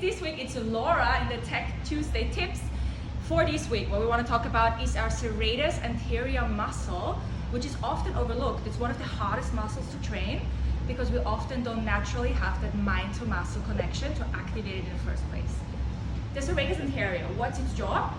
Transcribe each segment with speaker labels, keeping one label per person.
Speaker 1: this week. It's Laura in the Tech Tuesday tips. For this week, what we want to talk about is our serratus anterior muscle, which is often overlooked. It's one of the hardest muscles to train because we often don't naturally have that mind to muscle connection to activate it in the first place. The serratus anterior, what's its job?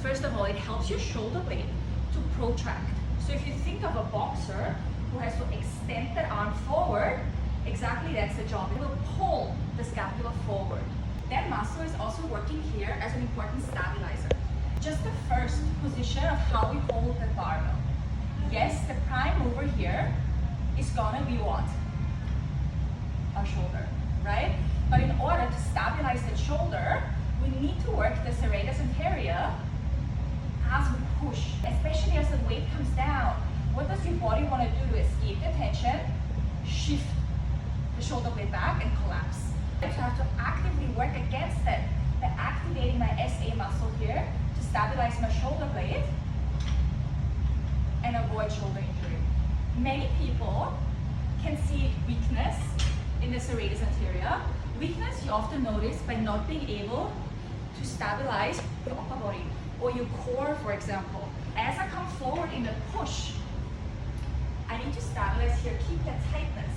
Speaker 1: First of all, it helps your shoulder blade to protract. So if you think of a boxer who has to extend that arm forward, exactly that's the job. It will pull the scapula forward. That muscle is also working here as an important stabilizer. Just the first position of how we hold the barbell. Yes, the prime mover here is gonna be what? Our shoulder, right? But in order to stabilize the shoulder, we need to work the serratus anterior as we push, especially as the weight comes down. What does your body want to do to escape the tension? Shift the shoulder blade back and collapse. I have to actively work against it by activating my SA muscle here to stabilize my shoulder blade and avoid shoulder injury. Many people can see weakness in the serratus anterior. Weakness you often notice by not being able to stabilize your upper body or your core, for example. As I come forward in the push, I need to stabilize here, keep that tightness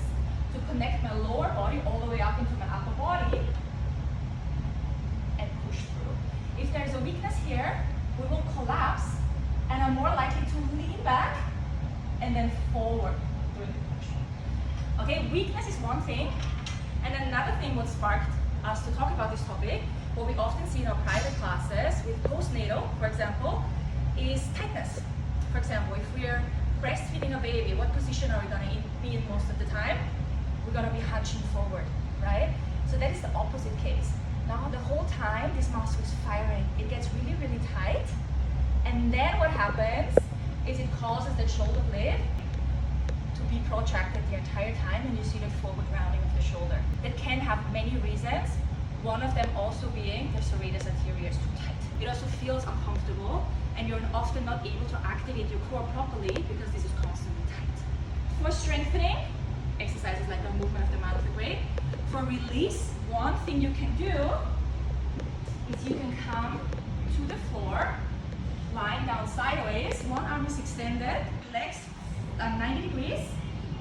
Speaker 1: to connect my lower body all the way up into my upper body and push through. If there's a weakness here, we will collapse and I'm more likely to lean back and then forward during the push. Okay, weakness is one thing. And another thing what sparked us to talk about this topic, what we often see in our private classes with postnatal, for example, is tightness. For example, if we're breastfeeding a baby, what position are we going to be in most of the time? We're going to be hunching forward, right? So that is the opposite case. Now the whole time this muscle is firing, it gets really, really tight. And then what happens is it causes the shoulder blade to be protracted the entire time, and you see the forward rounding of the shoulder. That can have many reasons. One of them also being the serratus anterior is too tight. It also feels uncomfortable and you're often not able to activate your core properly because this is constantly tight. For strengthening, exercises like the movement of the mouth of the brain. For release, one thing you can do is you can come to the floor, lying down sideways. One arm is extended, legs are 90 degrees.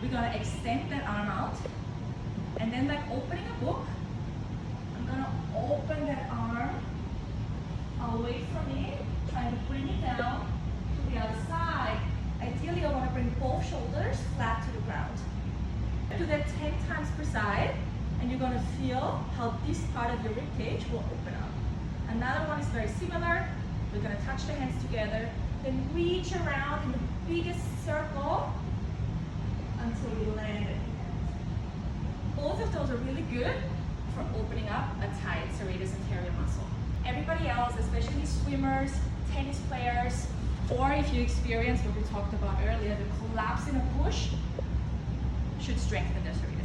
Speaker 1: We're gonna extend that arm out. And then like opening a book, I'm gonna open that arm away from me, trying to bring it down to the other side. Ideally, I wanna bring both shoulders flat to the ground. Do that 10 times per side, and you're gonna feel how this part of your rib cage will open up. Another one is very similar. We're gonna touch the hands together, then reach around in the biggest circle until we land it. Both of those are really good for opening up a tight serratus anterior muscle. Everybody else, especially swimmers, tennis players, or if you experience what we talked about earlier, the collapse in a push, should strengthen the serratus.